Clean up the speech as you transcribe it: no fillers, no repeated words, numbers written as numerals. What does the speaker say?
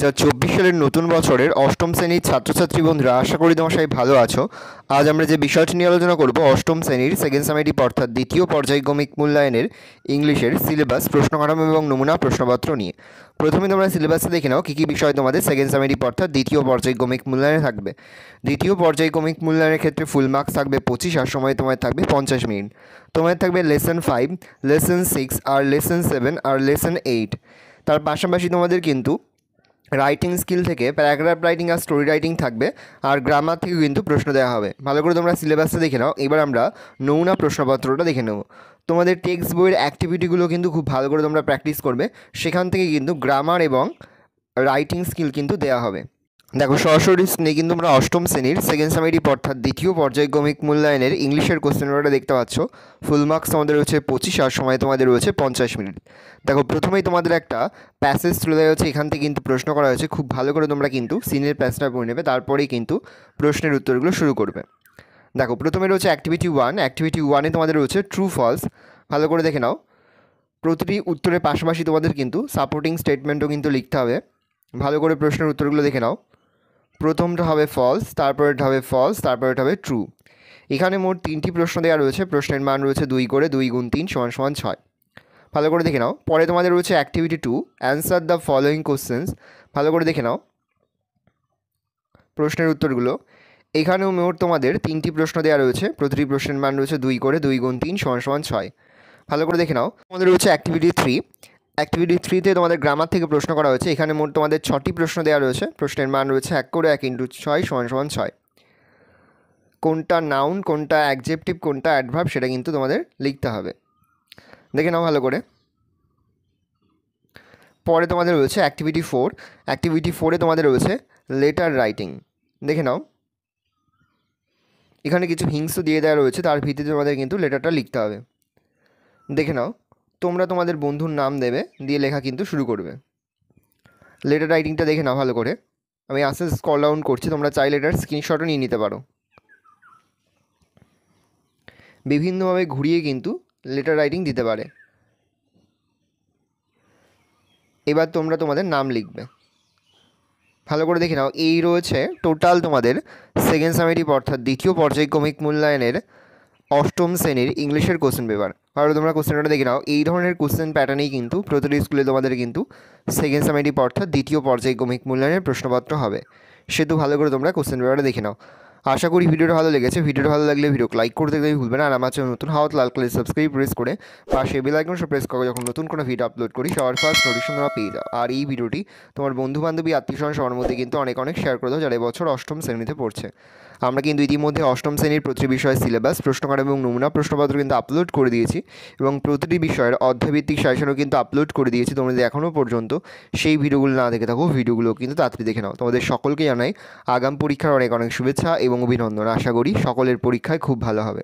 2024 সালের নতুন বছরের অষ্টম শ্রেণীর ছাত্রছাত্রী বন্ধুরা, আশা করি তোমরা সবাই ভালো আছো। আজ আমরা যে বিষয়টি নিয়ে আলোচনা করব অষ্টম শ্রেণীর সেকেন্ড সামেটিভ অর্থাৎ দ্বিতীয় পর্যায়ক্রমিক মূল্যায়নের ইংলিশের সিলেবাস, প্রশ্ন কাঠামো এবং নমুনা প্রশ্নপত্র নিয়ে। প্রথমে তোমরা সিলেবাসে দেখে নাও কী কী বিষয় তোমাদের সেকেন্ড সামেটিভ অর্থাৎ দ্বিতীয় পর্যায়ক্রমিক মূল্যায়নে থাকবে। দ্বিতীয় পর্যায়ক্রমিক মূল্যায়নের ক্ষেত্রে ফুল মার্কস থাকবে 25 আর সময় তোমাদের থাকবে 50 মিনিট। তোমাদের থাকবে লেসন 5, লেসন 6 আর লেসন 7 আর লেসন 8। তার পাশাপাশি তোমাদের কিন্তু রাইটিং স্কিল থেকে প্যারাগ্রাফ রাইটিং আর স্টোরি রাইটিং থাকবে, আর গ্রামার থেকে কিন্তু প্রশ্ন দেওয়া হবে। ভালো করে তোমরা সিলেবাসটা দেখে নাও। এবার আমরা নমুনা প্রশ্নপত্রটা দেখে নেব। তোমাদের টেক্সট বইয়ের অ্যাক্টিভিটিগুলো কিন্তু খুব ভালো করে তোমরা প্র্যাকটিস করবে, সেখান থেকে কিন্তু গ্রামার এবং রাইটিং স্কিল কিন্তু দেওয়া হবে। দেখো, সরাসরি স্ক্রিনে কিন্তু আমরা অষ্টম শ্রেণীর সেকেন্ড সামেটিভ অর্থাৎ দ্বিতীয় পর্যায়ক্রমিক মূল্যায়নের ইংলিশের কোশ্চেন পেপারটা দেখতে পাচ্ছ। ফুল মার্কস তোমাদের রয়েছে 25 আর সময় তোমাদের রয়েছে 50 মিনিট। দেখো, প্রথমেই তোমাদের একটা প্যাসেজ তুলে দেওয়া হয়েছে, এখান থেকে কিন্তু প্রশ্ন করা হয়েছে। খুব ভালো করে তোমরা কিন্তু সিনের প্যাসেজটা পড়ে নেবে, তারপরেই কিন্তু প্রশ্নের উত্তরগুলো শুরু করবে। দেখো, প্রথমে রয়েছে অ্যাক্টিভিটি 1। অ্যাক্টিভিটি 1-এ তোমাদের রয়েছে ট্রু ফলস। ভালো করে দেখে নাও। প্রতিটি উত্তরের পাশাপাশি তোমাদের কিন্তু সাপোর্টিং স্টেটমেন্টও কিন্তু লিখতে হবে। ভালো করে প্রশ্নের উত্তরগুলো দেখে নাও। প্রথমটা হবে ফলস, তারপরেটা হবে ফলস, তারপরেটা হবে ট্রু। এখানে মোট 3টি প্রশ্ন দেওয়া রয়েছে। প্রশ্নের মান রয়েছে 2 করে, 2 গুণ 3 সমান সমান 6। ভালো করে দেখে নাও। পরে তোমাদের রয়েছে activity 2, answer the following questions. ভালো করে দেখে নাও প্রশ্নের উত্তরগুলো। এখানেও মোট তোমাদের 3টি প্রশ্ন দেওয়া রয়েছে। প্রতিটি প্রশ্নের মান রয়েছে 2 করে, 2 গুণ 3 সমান সমান 6। ভালো করে দেখে নাও। তোমাদের রয়েছে অ্যাক্টিভিটি 3। অ্যাক্টিভিটি 3-তে তোমাদের গ্রামার থেকে প্রশ্ন করা হয়েছে। এখানে মোট তোমাদের 6টি প্রশ্ন দেওয়া রয়েছে। প্রশ্নের মান রয়েছে 1 করে, 1 × 6 সমান সমান 6। কোনটা নাউন, কোনটা অ্যাডজেক্টিভ, কোনটা অ্যাডভার্ব সেটা কিন্তু তোমাদের লিখতে হবে। দেখে নাও ভালো করে। পরে তোমাদের রয়েছে অ্যাক্টিভিটি 4। অ্যাক্টিভিটি 4-এ তোমাদের রয়েছে লেটার রাইটিং। দেখে নাও। এখানে কিছু হিংস দিয়ে দেওয়া রয়েছে, তার ভিত্তিতে তোমাদের কিন্তু লেটারটা লিখতে হবে। দেখে নাও। তোমরা তোমাদের বন্ধুর নাম দেবে, দিয়ে লেখা কিন্তু শুরু করবে। লেটার রাইটিংটা দেখে নাও ভালো করে। আমি আস্তে আস্তে স্ক্রল ডাউন করছি, তোমরা চাইলে এটার স্ক্রিনশটও নিয়ে নিতে পারো। বিভিন্নভাবে ঘুরিয়ে কিন্তু লেটার রাইটিং দিতে পারে। এবার তোমরা তোমাদের নাম লিখবে। ভালো করে দেখে নাও। এই রয়েছে টোটাল তোমাদের সেকেন্ড সামেটিভ অর্থাৎ দ্বিতীয় পর্যায়ক্রমিক মূল্যায়নের অষ্টম শ্রেণীর ইংলিশের কোশ্চেন পেপার। ভালো তোমরা কোশ্চেনটা দেখে নাও। এই ধরনের কোশ্চেন প্যাটার্নেই কিন্তু প্রতিটি স্কুলে তোমাদের কিন্তু সেকেন্ড সামেটিভ অর্থাৎ দ্বিতীয় পর্যায়ক্রমিক মূল্যায়নের প্রশ্নপত্র হবে। সেহেতু ভালো করে তোমরা কোশ্চেন পেপারটা দেখে নাও। আশা করি ভিডিওটা ভালো লেগেছে। ভিডিওটা ভালো লাগলে ভিডিও লাইক করতে ভুলবে না। আর আমার চ্যানেল নতুন হাওয়াত লাল কালার সাবস্ক্রাইব প্রেস করে পাশে বেল আইকন প্রেস করে যখন নতুন কোনো ভিডিও আপলোড করি সবার ফার্স্ট নোটিফিকেশন তোমরা পেয়ে যাও। আর এই ভিডিওটি তোমার বন্ধু বান্ধবী আত্মীয়স্বজন সবার মধ্যে কিন্তু অনেক শেয়ার করে দাও যারা এবছর অষ্টম শ্রেণীতে পড়ছে। আমরা কিন্তু ইতিমধ্যে অষ্টম শ্রেণীর প্রতিটি বিষয়ের সিলেবাস, প্রশ্নকাঠামো এবং নমুনা প্রশ্নপত্র কিন্তু আপলোড করে দিয়েছি, এবং প্রতিটি বিষয়ের অধ্যায়ভিত্তিক সাজেশনও কিন্তু আপলোড করে দিয়েছি। তোমরা যদি এখনও পর্যন্ত সেই ভিডিওগুলো না দেখে থাকো, ভিডিওগুলো কিন্তু তাড়াতাড়ি দেখে নাও। তোমাদের সকলকে জানাই আগাম পরীক্ষার অনেক শুভেচ্ছা এবং অভিনন্দন। আশা করি সকলের পরীক্ষায় খুব ভালো হবে।